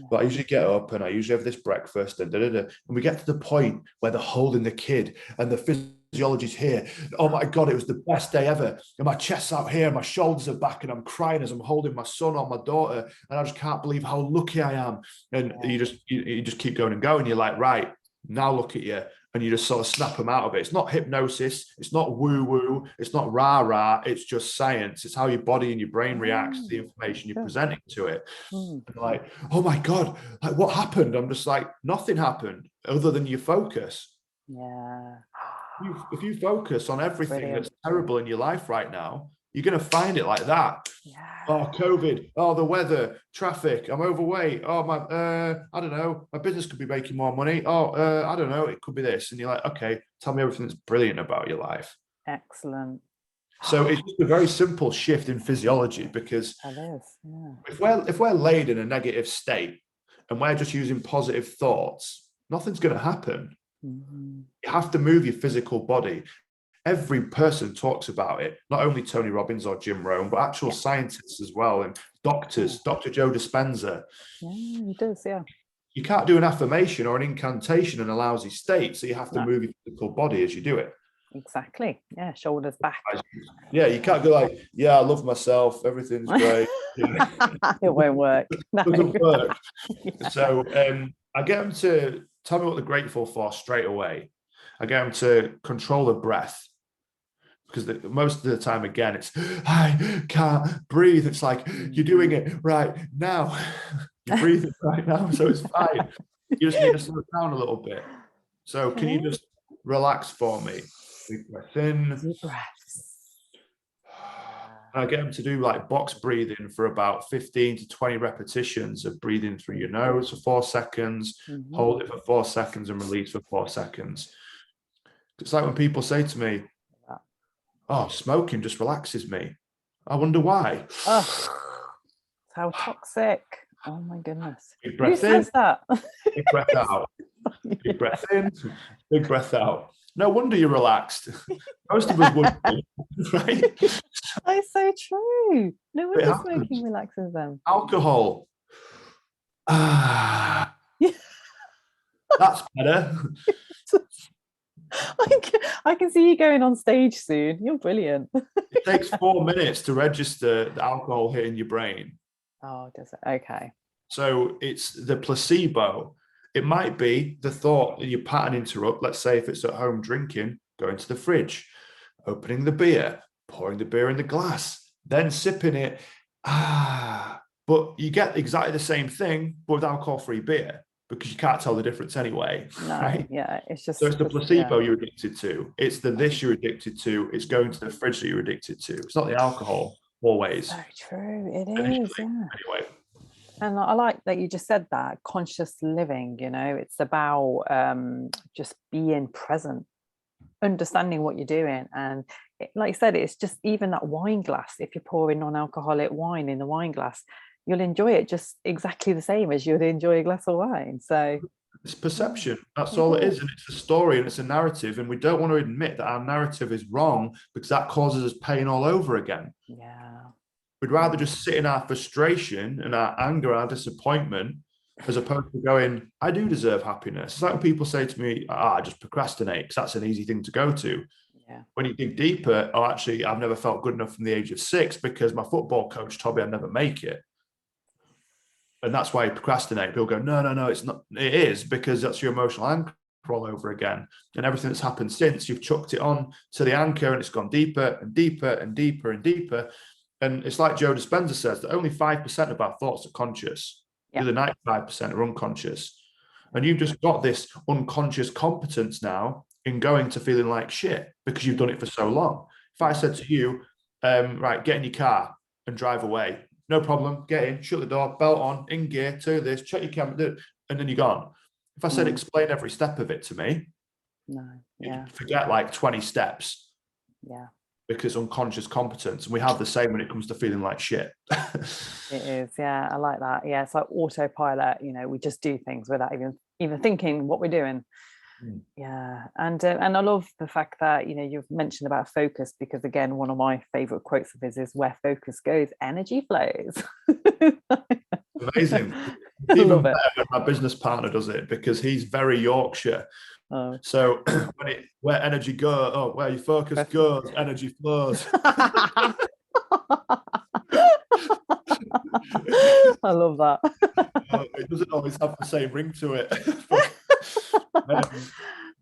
Speaker 2: But I usually get up and I usually have this breakfast and and we get to the point where they're holding the kid and the physiology's here. Oh my God, it was the best day ever. And my chest's out here, my shoulders are back, and I'm crying as I'm holding my son or my daughter. And I just can't believe how lucky I am. And you just keep going and going. You're like, right, now look at you. And you just sort of snap them out of it. It's not hypnosis. It's not woo-woo. It's not rah-rah. It's just science. It's how your body and your brain reacts to the information you're presenting to it. And like, oh my God, like what happened? I'm just like, nothing happened other than your focus.
Speaker 1: Yeah.
Speaker 2: If you focus on everything that's terrible in your life right now, you're going to find it like that. Yeah. Oh, COVID. Oh, the weather, traffic. I'm overweight. Oh, I don't know. My business could be making more money. Oh, I don't know. It could be this. And you're like, okay, tell me everything that's brilliant about your life.
Speaker 1: Excellent.
Speaker 2: So it's just a very simple shift in physiology, because if we're laid in a negative state and we're just using positive thoughts, nothing's going to happen. You have to move your physical body. Every person talks about it, not only Tony Robbins or Jim Rohn, but actual scientists as well, and doctors. Dr. Joe Dispenza.
Speaker 1: Yeah, he does, yeah.
Speaker 2: You can't do an affirmation or an incantation in a lousy state, so you have to move your physical body as you do it.
Speaker 1: Exactly. Yeah, shoulders back.
Speaker 2: Yeah, you can't go like, yeah, I love myself, everything's great.
Speaker 1: It won't work. No.
Speaker 2: It doesn't work. Yeah. So I get them to tell me what they're grateful for straight away. I get them to control the breath. Because most of the time, again, it's, I can't breathe. It's like, you're doing it right now. You're breathing right now, so it's fine. You just need to slow down a little bit. So can you just relax for me? Deep breath in.
Speaker 1: Deep breaths.
Speaker 2: And I get them to do like box breathing for about 15 to 20 repetitions of breathing through your nose for 4 seconds, hold it for 4 seconds, and release for 4 seconds. It's like when people say to me, oh, smoking just relaxes me. I wonder why.
Speaker 1: Oh, how toxic. Oh my goodness.
Speaker 2: Big breath
Speaker 1: Who
Speaker 2: in,
Speaker 1: says that?
Speaker 2: big breath out. Big breath in, big breath out. No wonder you're relaxed. Most of us would be, right?
Speaker 1: That's so true. No wonder smoking relaxes them.
Speaker 2: Alcohol. That's better.
Speaker 1: I can see you going on stage soon. You're brilliant.
Speaker 2: It takes 4 minutes to register the alcohol hitting your brain.
Speaker 1: Oh, does it? Okay.
Speaker 2: So it's the placebo. It might be the thought that your pattern interrupt. Let's say if it's at home drinking, going to the fridge, opening the beer, pouring the beer in the glass, then sipping it. But you get exactly the same thing, but with alcohol-free beer, because you can't tell the difference anyway.
Speaker 1: No,
Speaker 2: right?
Speaker 1: Yeah, it's just.
Speaker 2: So it's the placebo you're addicted to. It's the this you're addicted to. It's going to the fridge that you're addicted to. It's not the alcohol always.
Speaker 1: So true. It is. Yeah.
Speaker 2: Anyway.
Speaker 1: And I like that you just said that conscious living, it's about just being present, understanding what you're doing. And like you said, it's just even that wine glass. If you're pouring non-alcoholic wine in the wine glass, you'll enjoy it just exactly the same as you'd enjoy a glass of wine. So
Speaker 2: it's perception. That's all it is. And it's a story and it's a narrative. And we don't want to admit that our narrative is wrong, because that causes us pain all over again.
Speaker 1: Yeah.
Speaker 2: We'd rather just sit in our frustration and our anger, our disappointment, as opposed to going, I do deserve happiness. It's like when people say to me, I just procrastinate, because that's an easy thing to go to. Yeah. When you dig deeper, actually, I've never felt good enough from the age of 6 because my football coach told me I'd never make it. And that's why you procrastinate. People go, no, it's not. It is, because that's your emotional anchor all over again. And everything that's happened since, you've chucked it on to the anchor and it's gone deeper and deeper and deeper and deeper. And it's like Joe Dispenza says, that only 5% of our thoughts are conscious. The other 95% are unconscious. And you've just got this unconscious competence now in going to feeling like shit because you've done it for so long. If I said to you, right, get in your car and drive away, no problem, get in, shut the door, belt on, in gear, to this, check your camera, and then you're gone. If I said explain every step of it to me,
Speaker 1: No. Yeah.
Speaker 2: you'd forget like 20 steps.
Speaker 1: Yeah.
Speaker 2: Because unconscious competence, and we have the same when it comes to feeling like shit.
Speaker 1: It is, yeah, I like that. Yeah, it's like autopilot, you know, we just do things without even thinking what we're doing. Yeah, and I love the fact that, you know, you've mentioned about focus, because again, one of my favorite quotes of his is, where focus goes, energy flows.
Speaker 2: Amazing.
Speaker 1: I
Speaker 2: Even
Speaker 1: love
Speaker 2: better
Speaker 1: it.
Speaker 2: when my business partner does it, because he's very Yorkshire.
Speaker 1: Oh.
Speaker 2: So where energy goes, where your focus goes, energy flows.
Speaker 1: I love that.
Speaker 2: It doesn't always have the same ring to it.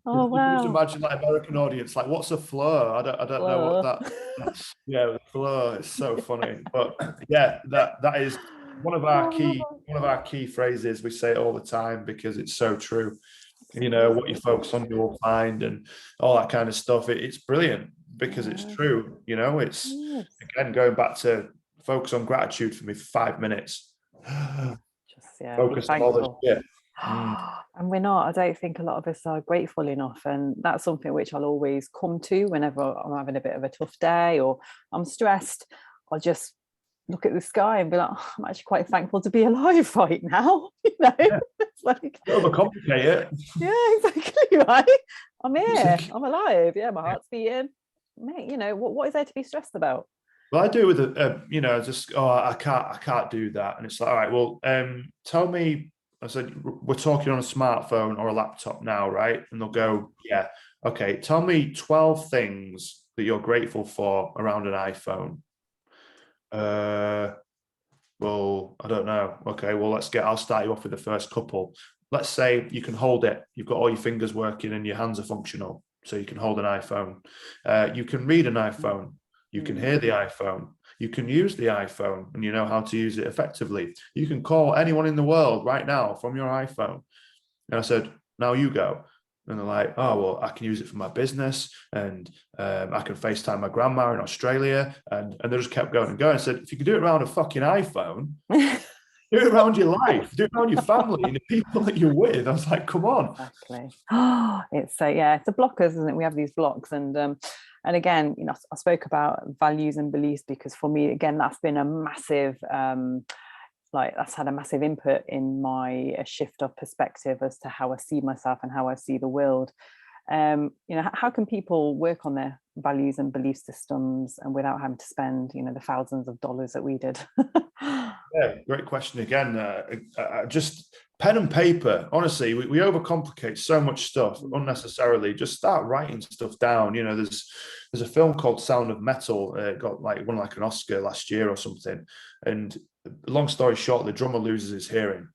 Speaker 1: Oh,
Speaker 2: you can just
Speaker 1: wow.
Speaker 2: imagine like American audience, like, what's a flow? I don't know what that. Yeah, the flow. It's so funny. But yeah, that is one of our key phrases. We say it all the time because it's so true. You know, what you focus on, you will find, and all that kind of stuff. It's brilliant because it's true. You know, it's again going back to focus on gratitude for me for 5 minutes.
Speaker 1: Just
Speaker 2: Focus on all this shit.
Speaker 1: And we're not, I don't think a lot of us are grateful enough, and that's something which I'll always come to whenever I'm having a bit of a tough day or I'm stressed. I'll just look at the sky and be like, oh, I'm actually quite thankful to be alive right now. You know, it's like,
Speaker 2: overcomplicate it.
Speaker 1: Yeah, exactly, right. I'm here, I'm alive, yeah, my heart's beating. Mate, you know, what is there to be stressed about?
Speaker 2: Well, I do with you know, just I can't do that, and it's like, all right, well, tell me. I said, we're talking on a smartphone or a laptop now, right? And they'll go, yeah, okay. Tell me 12 things that you're grateful for around an iPhone. Well, I don't know. Okay, well, I'll start you off with the first couple. Let's say you can hold it. You've got all your fingers working and your hands are functional, so you can hold an iPhone. You can read an iPhone. You can hear the iPhone. You can use the iPhone and you know how to use it effectively. You can call anyone in the world right now from your iPhone. And I said, now you go. And they're like, oh, well, I can use it for my business, and I can FaceTime my grandma in Australia. And they just kept going and going. I said, if you could do it around a fucking iPhone, do it around your life, do it around your family and the people that you're with. I was like, come on.
Speaker 1: Exactly. It's it's the blockers, isn't it? We have these blocks, and again, you know, I spoke about values and beliefs because for me, again, that's been a massive that's had a massive input in my shift of perspective as to how I see myself and how I see the world. You know, how can people work on their values and belief systems and without having to spend, you know, the thousands of dollars that we did?
Speaker 2: Yeah, great question again. Just pen and paper. Honestly, we overcomplicate so much stuff unnecessarily. Just start writing stuff down. You know, there's a film called Sound of Metal. It got won like an Oscar last year or something. And long story short, the drummer loses his hearing,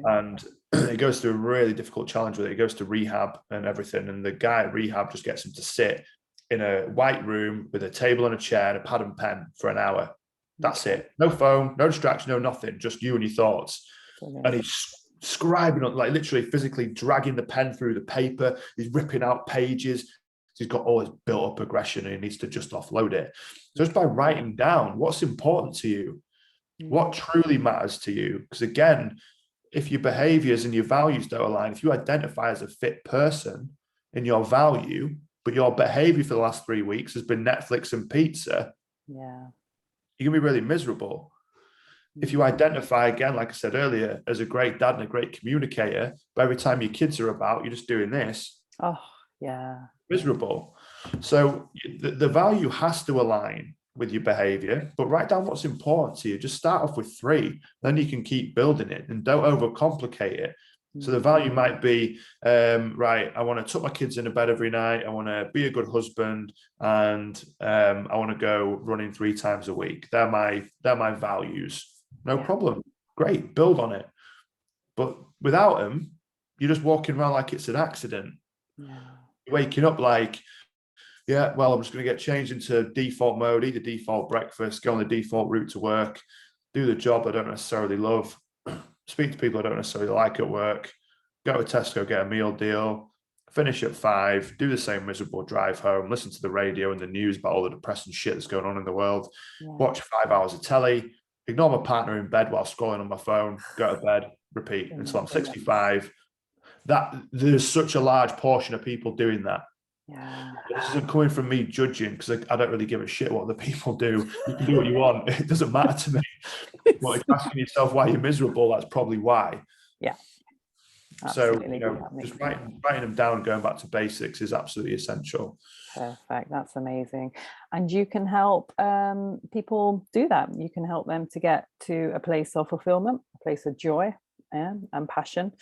Speaker 2: and he goes through a really difficult challenge with it. He goes to rehab and everything, and the guy at rehab just gets him to sit in a white room with a table and a chair and a pad and pen for an hour. That's it. No phone, no distraction, no nothing. Just you and your thoughts. Brilliant. And he's scribing on, like literally physically dragging the pen through the paper. He's ripping out pages. He's got all his built-up aggression and he needs to just offload it. So just by writing down what's important to you, what truly matters to you. Because again, if your behaviors and your values don't align, if you identify as a fit person in your value, but your behavior for the last 3 weeks has been Netflix and pizza, you're going to be really miserable. If you identify, again, like I said earlier, as a great dad and a great communicator, but every time your kids are about, you're just doing this.
Speaker 1: Oh, yeah.
Speaker 2: Miserable. So the value has to align with your behavior, but write down what's important to you. Just start off with 3, then you can keep building it and don't overcomplicate it. So the value might be, right, I want to tuck my kids into bed every night. I want to be a good husband, and I want to go running 3 times a week. They're my values. No problem. Great, build on it. But without them, you're just walking around like it's an accident. You're waking up like, yeah, well, I'm just going to get changed into default mode, eat the default breakfast, go on the default route to work, do the job I don't necessarily love, speak to people I don't necessarily like at work, go to Tesco, get a meal deal, finish at 5, do the same miserable drive home, listen to the radio and the news about all the depressing shit that's going on in the world, watch 5 hours of telly, ignore my partner in bed while scrolling on my phone, go to bed, repeat until I'm 65. that there's such a large portion of people doing that.
Speaker 1: Yeah.
Speaker 2: This isn't coming from me judging, because I don't really give a shit what the people do. You can do what you want. It doesn't matter to me. But if you're asking yourself why you're miserable, that's probably why.
Speaker 1: Yeah.
Speaker 2: So,
Speaker 1: Absolutely.
Speaker 2: just writing them down, going back to basics is absolutely essential.
Speaker 1: Perfect. That's amazing. And you can help people do that. You can help them to get to a place of fulfillment, a place of joy, and passion.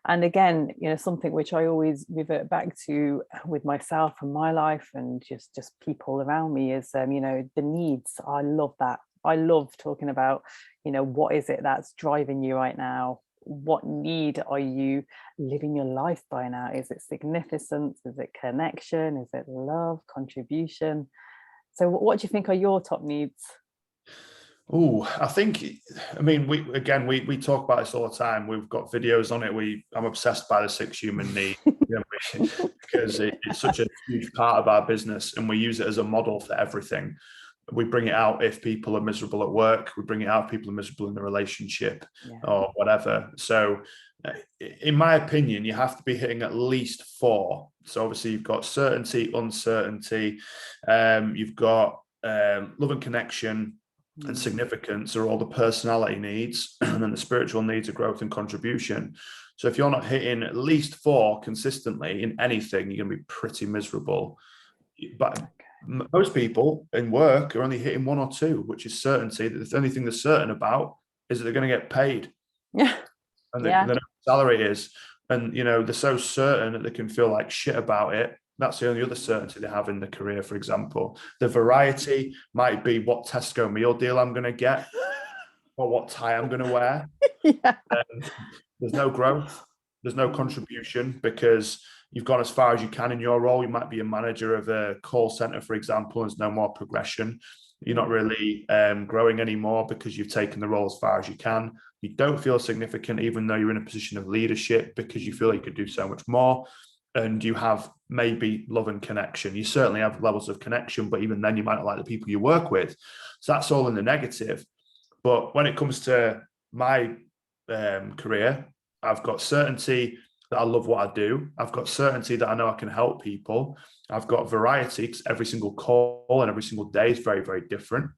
Speaker 1: And again, something which I always revert back to with myself and my life and just people around me is, the needs. I love that. I love talking about, what is it that's driving you right now? What need are you living your life by now? Is it significance? Is it connection? Is it love, contribution? So what do you think are your top needs?
Speaker 2: Oh, we talk about this all the time. We've got videos on it. I'm obsessed by the 6 human needs because it's such a huge part of our business, and we use it as a model for everything. We bring it out if people are miserable at work. We bring it out if people are miserable in the relationship or whatever. So in my opinion, you have to be hitting at least 4. So obviously you've got certainty, uncertainty, you've got love and connection, and significance are all the personality needs, and then the spiritual needs are growth and contribution. So if you're not hitting at least 4 consistently in anything, you're going to be pretty miserable. But most people in work are only hitting 1 or 2, which is certainty. That the only thing they're certain about is that they're going to get paid.
Speaker 1: Yeah.
Speaker 2: And they know what salary is. And, they're so certain that they can feel like shit about it. That's the only other certainty they have in the career, for example. The variety might be what Tesco meal deal I'm going to get or what tie I'm going to wear. There's no growth. There's no contribution because you've gone as far as you can in your role. You might be a manager of a call center, for example, and there's no more progression. You're not really growing anymore because you've taken the role as far as you can. You don't feel significant, even though you're in a position of leadership, because you feel like you could do so much more. And you have maybe love and connection. You certainly have levels of connection, but even then you might not like the people you work with. So that's all in the negative. But when it comes to my career, I've got certainty that I love what I do. I've got certainty that I know I can help people. I've got variety because every single call and every single day is very, very different.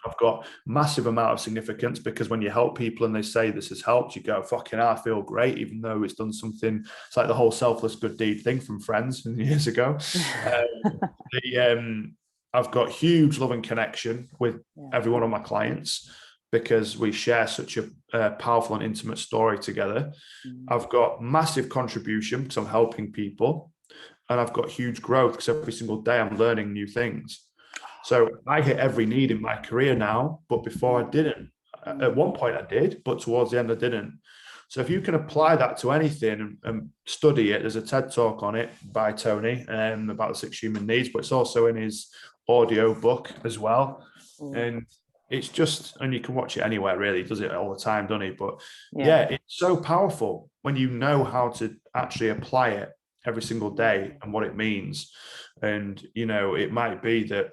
Speaker 2: I've got massive amount of significance because when you help people and they say this has helped, you go, fucking hell, I feel great, even though it's done something. It's like the whole selfless good deed thing from Friends years ago. I've got huge love and connection with every one of my clients, because we share such a powerful and intimate story together. I've got massive contribution because I'm helping people, and I've got huge growth because every single day I'm learning new things. So I hit every need in my career now, but before I didn't. At one point I did, but towards the end I didn't. So if you can apply that to anything and study it, there's a TED talk on it by Tony about the 6 human needs, but it's also in his audio book as well. And it's just, and you can watch it anywhere really. He does it all the time, doesn't he? But it's so powerful when you know how to actually apply it every single day and what it means. And, it might be that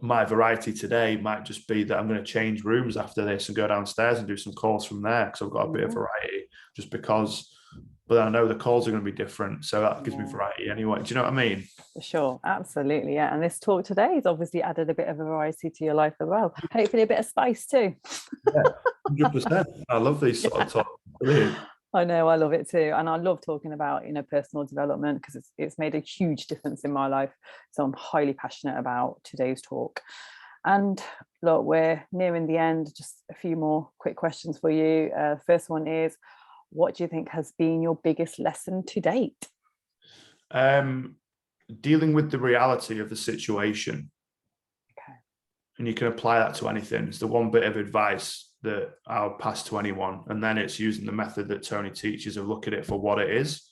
Speaker 2: my variety today might just be that I'm going to change rooms after this and go downstairs and do some calls from there because I've got a bit of variety just because, but I know the calls are going to be different. So that gives me variety anyway. Do you know what I mean?
Speaker 1: For sure. Absolutely. Yeah. And this talk today has obviously added a bit of a variety to your life as well. Hopefully a bit of spice too.
Speaker 2: Yeah, 100%. I love these sort of talks. Brilliant.
Speaker 1: I know, I love it too. And I love talking about, personal development because it's made a huge difference in my life. So I'm highly passionate about today's talk. And look, we're nearing the end. Just a few more quick questions for you. First one is, what do you think has been your biggest lesson to date?
Speaker 2: Dealing with the reality of the situation.
Speaker 1: Okay.
Speaker 2: And you can apply that to anything. It's the one bit of advice that I'll pass to anyone. And then it's using the method that Tony teaches of look at it for what it is.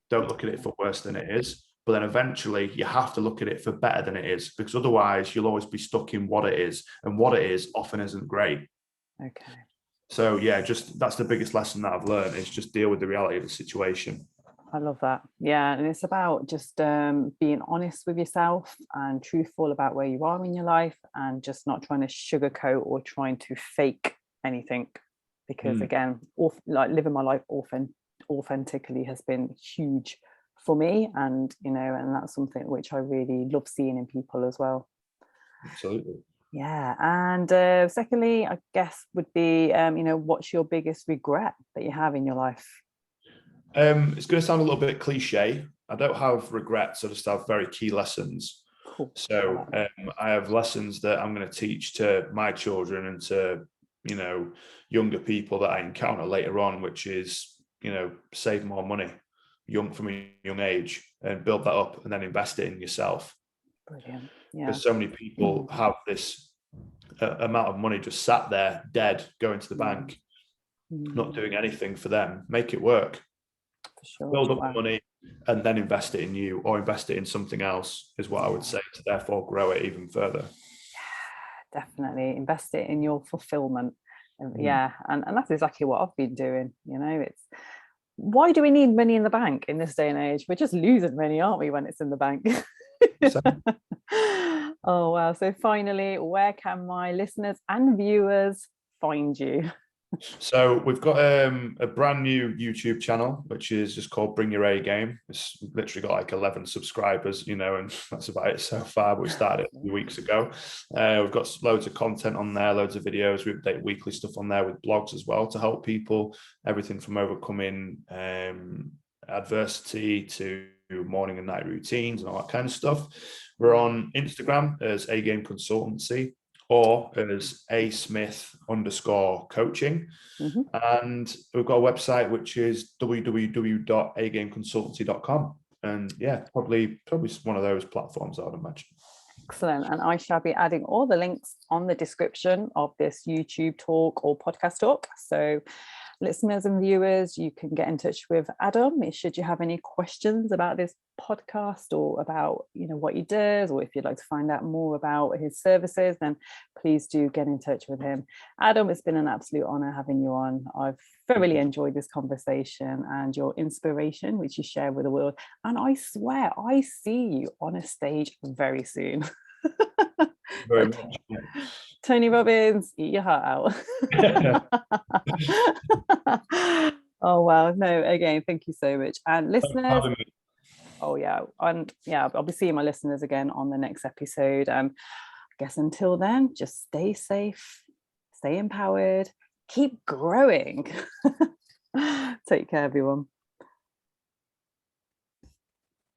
Speaker 2: Don't look at it for worse than it is. But then eventually you have to look at it for better than it is, because otherwise you'll always be stuck in what it is. And what it is often isn't great.
Speaker 1: Okay.
Speaker 2: So that's the biggest lesson that I've learned, is just deal with the reality of the situation.
Speaker 1: I love that. Yeah. And it's about just being honest with yourself and truthful about where you are in your life, and just not trying to sugarcoat or trying to fake anything. Because again, like living my life authentically has been huge for me, and and that's something which I really love seeing in people as well.
Speaker 2: Absolutely.
Speaker 1: Yeah. And secondly, I guess would be what's your biggest regret that you have in your life?
Speaker 2: It's going to sound a little bit cliche. I don't have regrets. I just have very key lessons.
Speaker 1: Cool.
Speaker 2: So I have lessons that I'm going to teach to my children and to, younger people that I encounter later on, which is, save more money from a young age and build that up and then invest it in yourself.
Speaker 1: Brilliant. Yeah.
Speaker 2: Because so many people have this amount of money just sat there dead, going to the bank, not doing anything for them. Make it work.
Speaker 1: For sure.
Speaker 2: Build up the money and then invest it in you, or invest it in something else, is what I would say, to therefore grow it even further.
Speaker 1: Yeah, definitely invest it in your fulfillment. Yeah. And that's exactly what I've been doing. It's, why do we need money in the bank in this day and age? We're just losing money, aren't we, when it's in the bank? Oh wow. So finally, where can my listeners and viewers find you?
Speaker 2: So we've got a brand new YouTube channel, which is just called Bring Your A Game. It's literally got like 11 subscribers, and that's about it so far. But we started it a few weeks ago. We've got loads of content on there, loads of videos. We update weekly stuff on there with blogs as well to help people. Everything from overcoming adversity to morning and night routines and all that kind of stuff. We're on Instagram as A-Game Consultancy, or as asmith_coaching. And we've got a website which is www.agameconsultancy.com. And yeah, probably one of those platforms, I would imagine.
Speaker 1: Excellent. And I shall be adding all the links on the description of this YouTube talk or podcast talk. So listeners and viewers, you can get in touch with Adam should you have any questions about this podcast, or about what he does, or if you'd like to find out more about his services, then please do get in touch with him. Adam, it's been an absolute honor having you on. I've thoroughly enjoyed this conversation and your inspiration which you share with the world, and I swear I see you on a stage very soon.
Speaker 2: Very much.
Speaker 1: Tony Robbins, eat your heart out. Oh wow. No, again, thank you so much. And listeners, oh yeah, and yeah, I'll be seeing my listeners again on the next episode. I guess until then, just stay safe, stay empowered, keep growing. Take care, everyone.